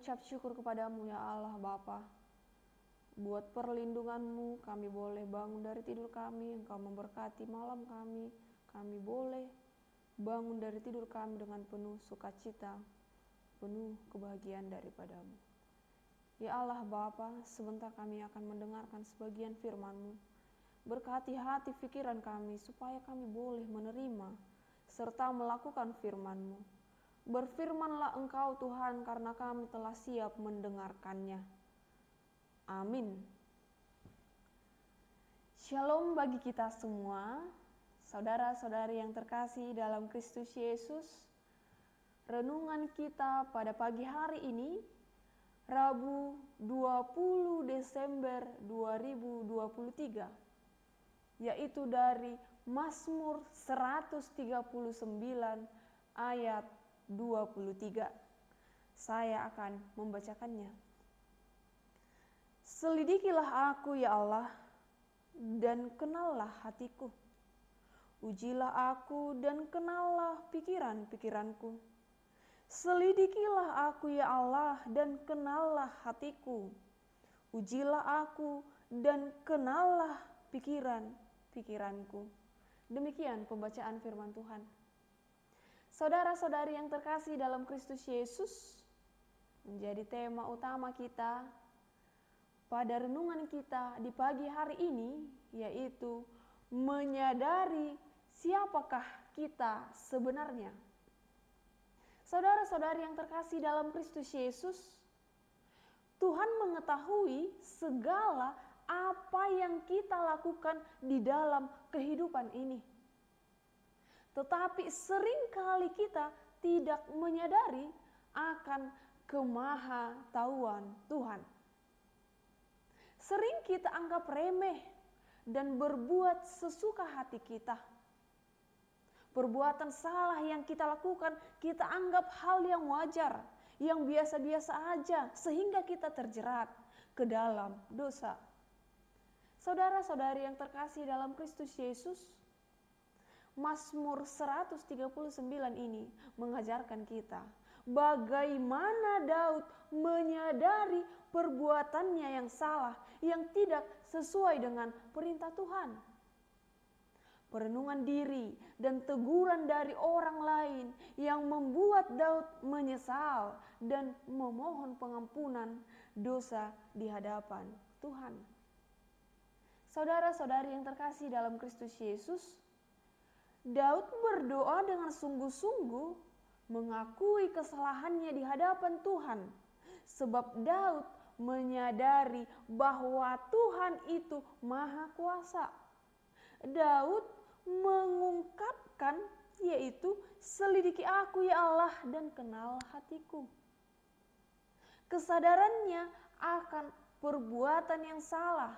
mengucap syukur kepadamu ya Allah Bapa. Buat perlindunganmu kami boleh bangun dari tidur kami, Engkau memberkati malam kami. Kami boleh bangun dari tidur kami dengan penuh sukacita, penuh kebahagiaan daripadamu. Ya Allah Bapa, sebentar kami akan mendengarkan sebagian firman-Mu. Berkati hati pikiran kami supaya kami boleh menerima serta melakukan firman-Mu. Berfirmanlah Engkau Tuhan, karena kami telah siap mendengarkannya. Amin. Shalom bagi kita semua, saudara-saudari yang terkasih dalam Kristus Yesus. Renungan kita pada pagi hari ini, Rabu 20 Desember 2023, yaitu dari Mazmur 139 ayat 23. Saya akan membacakannya. Selidikilah aku ya Allah, dan kenallah hatiku. Ujilah aku dan kenallah pikiran-pikiranku. Selidikilah aku ya Allah, dan kenallah hatiku. Ujilah aku dan kenallah pikiran-pikiranku. Demikian pembacaan firman Tuhan. Saudara-saudari yang terkasih dalam Kristus Yesus, menjadi tema utama kita pada renungan kita di pagi hari ini, yaitu menyadari siapakah kita sebenarnya. Saudara-saudari yang terkasih dalam Kristus Yesus, Tuhan mengetahui segala apa yang kita lakukan di dalam kehidupan ini. Tetapi seringkali kita tidak menyadari akan kemahatauan Tuhan. Sering kita anggap remeh dan berbuat sesuka hati kita. Perbuatan salah yang kita lakukan, kita anggap hal yang wajar, yang biasa-biasa aja, sehingga kita terjerat ke dalam dosa. Saudara-saudari yang terkasih dalam Kristus Yesus, Mazmur 139 ini mengajarkan kita bagaimana Daud menyadari perbuatannya yang salah, yang tidak sesuai dengan perintah Tuhan. Perenungan diri dan teguran dari orang lain yang membuat Daud menyesal dan memohon pengampunan dosa di hadapan Tuhan. Saudara-saudari yang terkasih dalam Kristus Yesus, Daud berdoa dengan sungguh-sungguh mengakui kesalahannya di hadapan Tuhan, sebab Daud menyadari bahwa Tuhan itu Maha Kuasa. Daud mengungkapkan, yaitu selidiki aku ya Allah dan kenal hatiku. Kesadarannya akan perbuatan yang salah,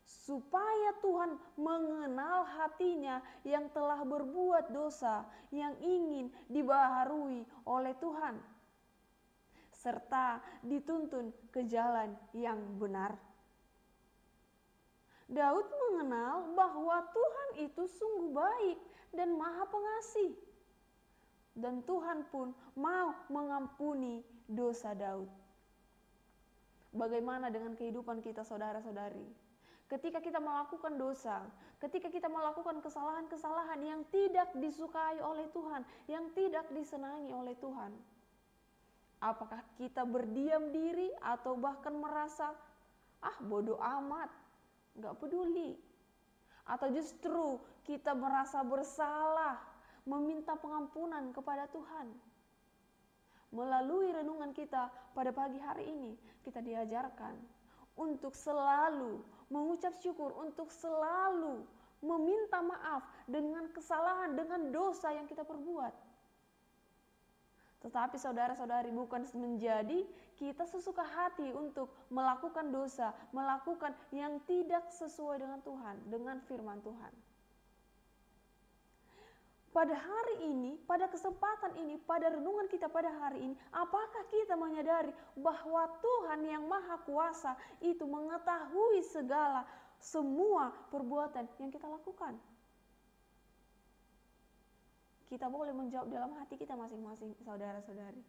supaya Tuhan mengenal hatinya yang telah berbuat dosa, yang ingin dibaharui oleh Tuhan, serta dituntun ke jalan yang benar. Daud mengenal bahwa Tuhan itu sungguh baik dan Maha Pengasih, dan Tuhan pun mau mengampuni dosa Daud. Bagaimana dengan kehidupan kita, saudara-saudari? Ketika kita melakukan dosa, ketika kita melakukan kesalahan-kesalahan yang tidak disukai oleh Tuhan, yang tidak disenangi oleh Tuhan, apakah kita berdiam diri atau bahkan merasa, bodoh amat, gak peduli? Atau justru kita merasa bersalah, meminta pengampunan kepada Tuhan? Melalui renungan kita pada pagi hari ini, kita diajarkan untuk selalu mengucap syukur, untuk selalu meminta maaf dengan kesalahan, dengan dosa yang kita perbuat. Tetapi saudara-saudari, bukan menjadi kita sesuka hati untuk melakukan dosa, melakukan yang tidak sesuai dengan Tuhan, dengan firman Tuhan. Pada hari ini, pada kesempatan ini, pada renungan kita pada hari ini, apakah kita menyadari bahwa Tuhan yang Maha Kuasa itu mengetahui semua perbuatan yang kita lakukan? Kita boleh menjawab dalam hati kita masing-masing, saudara-saudari.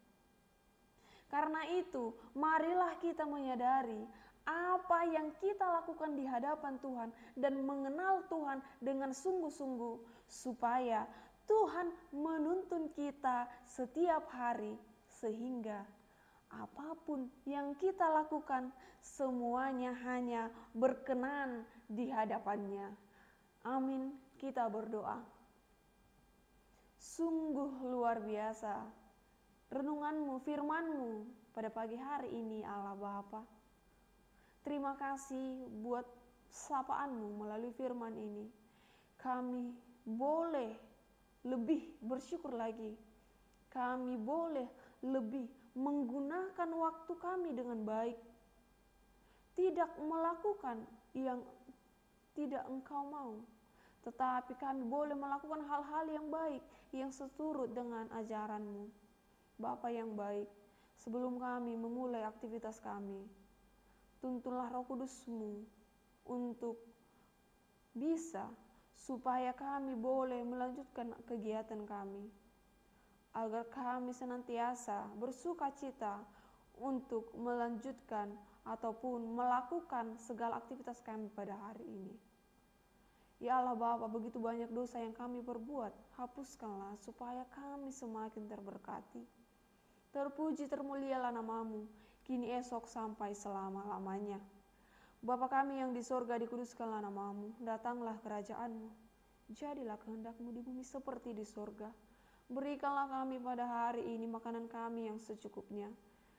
Karena itu, marilah kita menyadari apa yang kita lakukan di hadapan Tuhan dan mengenal Tuhan dengan sungguh-sungguh, supaya Tuhan menuntun kita setiap hari, sehingga apapun yang kita lakukan semuanya hanya berkenan di hadapannya. Amin. Kita berdoa. Sungguh luar biasa renunganmu, firmanmu pada pagi hari ini, Allah Bapa. Terima kasih buat sapaanmu melalui firman ini. Kami boleh lebih bersyukur lagi. Kami boleh lebih menggunakan waktu kami dengan baik. Tidak melakukan yang tidak Engkau mau. Tetapi kami boleh melakukan hal-hal yang baik, yang seturut dengan ajaran-Mu. Bapa yang baik, sebelum kami memulai aktivitas kami, tuntunlah Roh Kudus-Mu untuk bisa, supaya kami boleh melanjutkan kegiatan kami, agar kami senantiasa bersuka cita untuk melanjutkan ataupun melakukan segala aktivitas kami pada hari ini. Ya Allah Bapa, begitu banyak dosa yang kami perbuat, hapuskanlah supaya kami semakin terberkati. Terpuji termulialah nama-Mu, kini esok sampai selama-lamanya. Bapa kami yang di sorga, dikuduskanlah nama-Mu, datanglah kerajaan-Mu. Jadilah kehendak-Mu di bumi seperti di sorga. Berikanlah kami pada hari ini makanan kami yang secukupnya.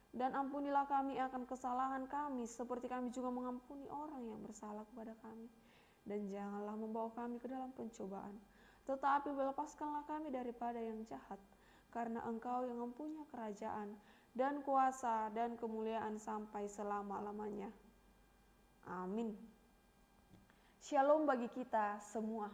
Dan ampunilah kami akan kesalahan kami, seperti kami juga mengampuni orang yang bersalah kepada kami. Dan janganlah membawa kami ke dalam pencobaan, tetapi lepaskanlah kami daripada yang jahat, karena Engkau yang mempunyai kerajaan dan kuasa dan kemuliaan sampai selama-lamanya. Amin. Shalom bagi kita semua.